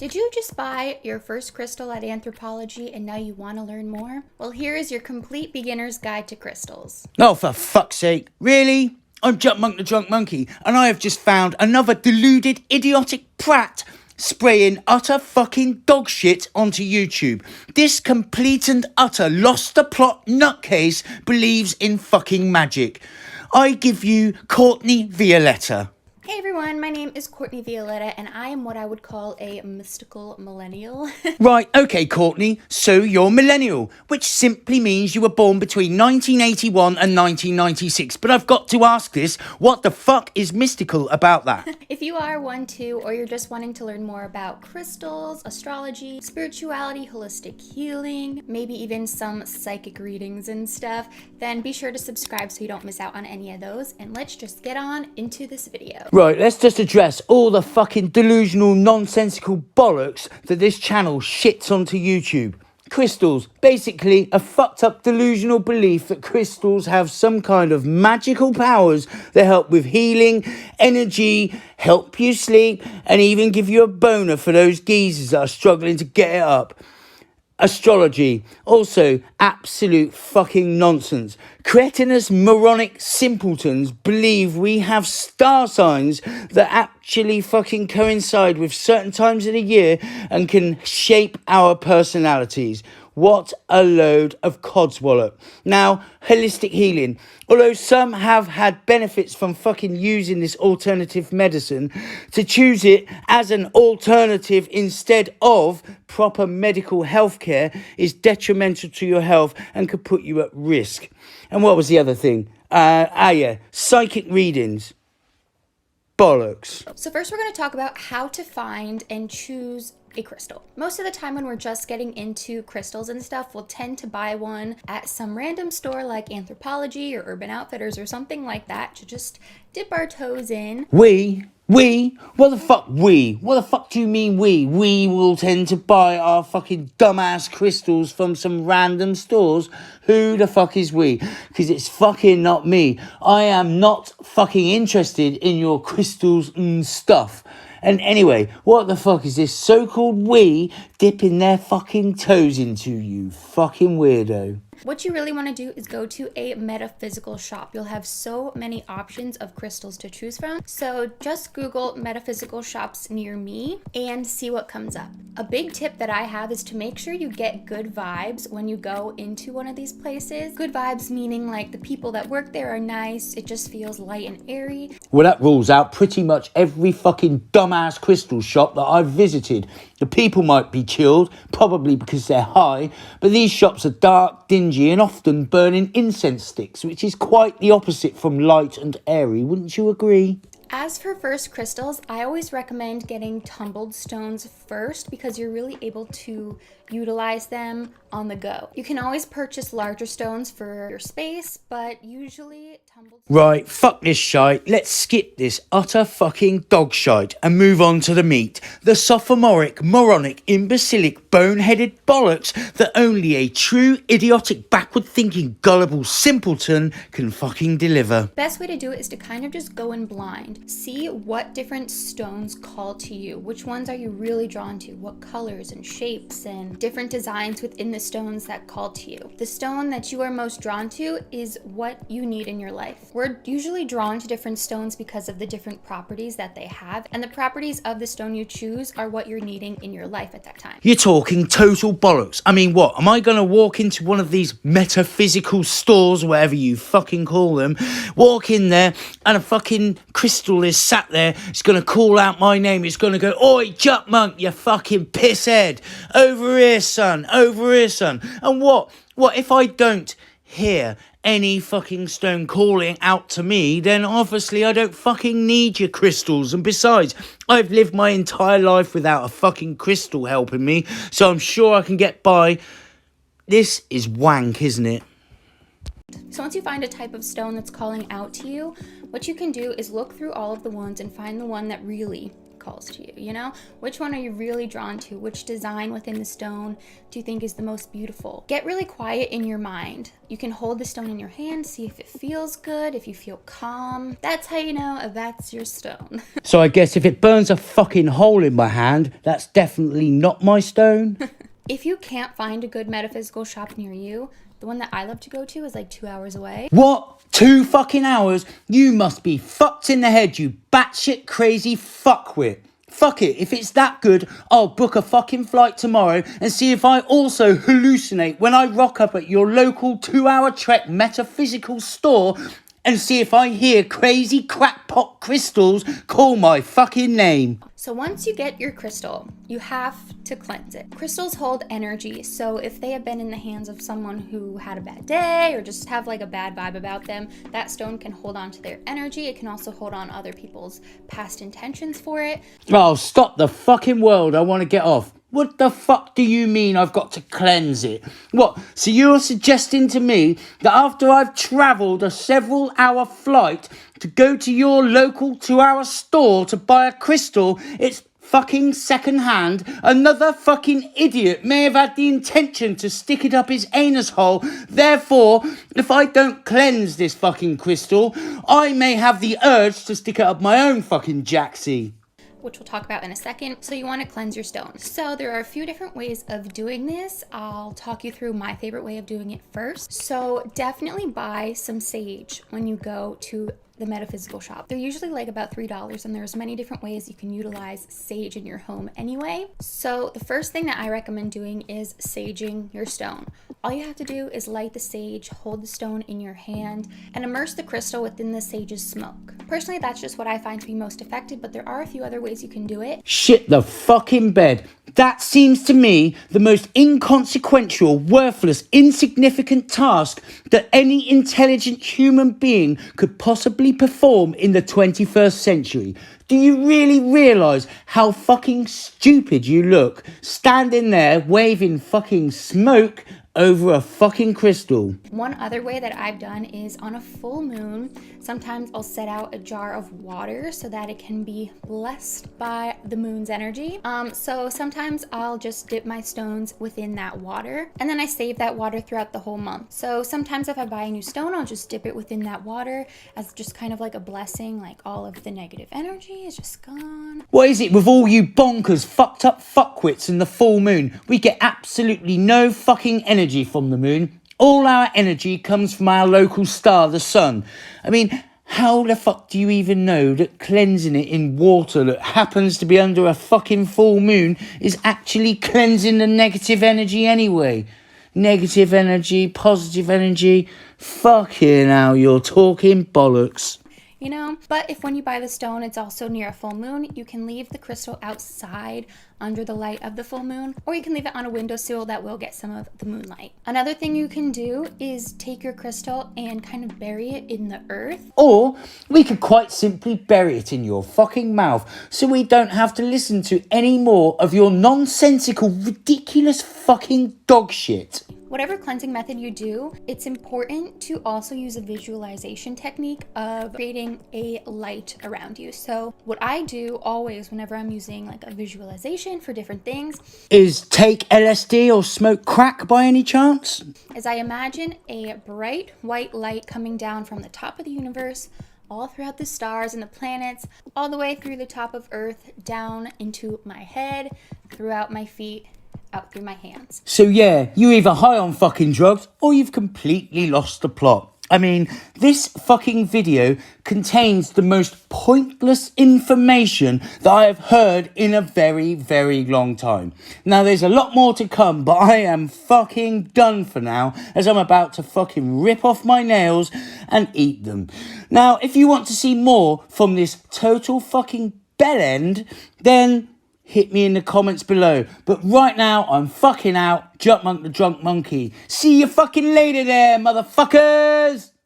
Did you just buy your first crystal at Anthropology and now you want to learn more? Well, here is your complete beginner's guide to crystals. Oh, for fuck's sake. Really? I'm Jumpmonk the Drunk Monkey, and I have just found another deluded, idiotic prat spraying utter fucking dog shit onto YouTube. This complete and utter lost the plot nutcase believes in fucking magic. I give you Courtney Violetta. Hey everyone, my name is Courtney Violetta and I am what I would call a mystical millennial. Right, okay, Courtney, so you're millennial, which simply means you were born between 1981 and 1996. But I've got to ask this, what the fuck is mystical about that? If you are one too, or you're just wanting to learn more about crystals, astrology, spirituality, holistic healing, maybe even some psychic readings and stuff, then be sure to subscribe so you don't miss out on any of those. And let's just get on into this video. Right, let's just address all the fucking delusional, nonsensical bollocks that this channel shits onto YouTube. Crystals, basically a fucked up delusional belief that crystals have some kind of magical powers that help with healing, energy, help you sleep, and even give you a boner for those geezers that are struggling to get it up. Astrology, also absolute fucking nonsense. Cretinous moronic simpletons believe we have star signs that actually fucking coincide with certain times of the year and can shape our personalities. What a load of codswallop. Now, holistic healing. Although some have had benefits from fucking using this alternative medicine, to choose it as an alternative instead of proper medical health care is detrimental to your health and could put you at risk. And what was the other thing? Psychic readings. Bollocks. So first we're going to talk about how to find and choose a crystal. Most of the time when we're just getting into crystals and stuff, we'll tend to buy one at some random store like Anthropology or Urban Outfitters or something like that to just dip our toes in. We? What the fuck we? What the fuck do you mean we? We will tend to buy our fucking dumbass crystals from some random stores. Who the fuck is we? Because it's fucking not me. I am not fucking interested in your crystals and stuff. And anyway, what the fuck is this so-called we dipping their fucking toes into, you fucking weirdo? What you really want to do is go to a metaphysical shop. You'll have so many options of crystals to choose from. So just Google metaphysical shops near me and see what comes up. A big tip that I have is to make sure you get good vibes when you go into one of these places. Good vibes meaning like the people that work there are nice. It just feels light and airy. Well, that rules out pretty much every fucking dumbass crystal shop that I've visited. The people might be chilled, probably because they're high, but these shops are dark, dingy, and often burning incense sticks, which is quite the opposite from light and airy, wouldn't you agree? As for first crystals, I always recommend getting tumbled stones first because you're really able to utilize them on the go. You can always purchase larger stones for your space, but usually tumbled stones... Right, fuck this shite. Let's skip this utter fucking dog shite and move on to the meat. The sophomoric, moronic, imbecilic, boneheaded bollocks that only a true, idiotic, backward-thinking, gullible simpleton can fucking deliver. Best way to do it is to kind of just go in blind. See what different stones call to you. Which ones are you really drawn to? What colors and shapes and different designs within the stones that call to you. The stone that you are most drawn to is what you need in your life. We're usually drawn to different stones because of the different properties that they have, and the properties of the stone you choose are what you're needing in your life at that time. You're talking total bollocks. I mean, what? Am I going to walk into one of these metaphysical stores, whatever you fucking call them, walk in there and a fucking crystal is sat there, it's going to call out my name, it's going to go, "Oi, Jumpmonk, you fucking pisshead, over here, son, over here, son." And what if I don't hear any fucking stone calling out to me? Then obviously I don't fucking need your crystals. And besides, I've lived my entire life without a fucking crystal helping me, so I'm sure I can get by. This is wank, isn't it? So once you find a type of stone that's calling out to you, what you can do is look through all of the ones and find the one that really calls to you, you know? Which one are you really drawn to? Which design within the stone do you think is the most beautiful? Get really quiet in your mind. You can hold the stone in your hand, see if it feels good, if you feel calm. That's how you know if that's your stone. So I guess if it burns a fucking hole in my hand, that's definitely not my stone. If you can't find a good metaphysical shop near you, the one that I love to go to is like 2 hours away. What? 2 fucking hours? You must be fucked in the head, you batshit crazy fuckwit. Fuck it, if it's that good, I'll book a fucking flight tomorrow and see if I also hallucinate when I rock up at your local 2-hour trek metaphysical store and see if I hear crazy crackpot crystals call my fucking name. So once you get your crystal, you have to cleanse it. Crystals hold energy, so if they have been in the hands of someone who had a bad day or just have like a bad vibe about them, that stone can hold on to their energy. It can also hold on other people's past intentions for it. Oh, stop the fucking world, I want to get off. What the fuck do you mean I've got to cleanse it? What, so you're suggesting to me that after I've travelled a several-hour flight to go to your local 2-hour store to buy a crystal, it's fucking second-hand? Another fucking idiot may have had the intention to stick it up his anus hole. Therefore, if I don't cleanse this fucking crystal, I may have the urge to stick it up my own fucking jacksie. Which we'll talk about in a second. So you want to cleanse your stone. So there are a few different ways of doing this. I'll talk you through my favorite way of doing it first. So definitely buy some sage when you go to the metaphysical shop. They're usually like about $3, and there's many different ways you can utilize sage in your home anyway. So the first thing that I recommend doing is saging your stone. All you have to do is light the sage, hold the stone in your hand, and immerse the crystal within the sage's smoke. Personally, that's just what I find to be most effective, but there are a few other ways you can do it. Shit the fucking bed. That seems to me the most inconsequential, worthless, insignificant task that any intelligent human being could possibly perform in the 21st century. Do you really realise how fucking stupid you look standing there waving fucking smoke over a fucking crystal? One other way that I've done is on a full moon, sometimes I'll set out a jar of water so that it can be blessed by the moon's energy. So sometimes I'll just dip my stones within that water, and then I save that water throughout the whole month. So sometimes if I buy a new stone, I'll just dip it within that water as just kind of like a blessing, like all of the negative energy is just gone. What is it with all you bonkers fucked up fuckwits in the full moon? We get absolutely no fucking energy from the moon. All our energy comes from our local star, the sun. I mean, how the fuck do you even know that cleansing it in water that happens to be under a fucking full moon is actually cleansing the negative energy anyway? Negative energy, positive energy. Fucking hell, you're talking bollocks. You know, but if when you buy the stone it's also near a full moon, you can leave the crystal outside under the light of the full moon, or you can leave it on a windowsill that will get some of the moonlight. Another thing you can do is take your crystal and kind of bury it in the earth. Or we could quite simply bury it in your fucking mouth so we don't have to listen to any more of your nonsensical, ridiculous fucking dog shit. Whatever cleansing method you do, it's important to also use a visualization technique of creating a light around you. So what I do always whenever I'm using like a visualization for different things is take LSD or smoke crack by any chance? Is I imagine a bright white light coming down from the top of the universe, all throughout the stars and the planets, all the way through the top of Earth, down into my head, throughout my feet, out through my hands. So yeah, you're either high on fucking drugs or you've completely lost the plot. I mean, this fucking video contains the most pointless information that I have heard in a very, very long time. Now, there's a lot more to come, but I am fucking done for now, as I'm about to fucking rip off my nails and eat them. Now, if you want to see more from this total fucking bellend, then hit me in the comments below. But right now, I'm fucking out. Jump Monk the Drunk Monkey. See you fucking later there, motherfuckers!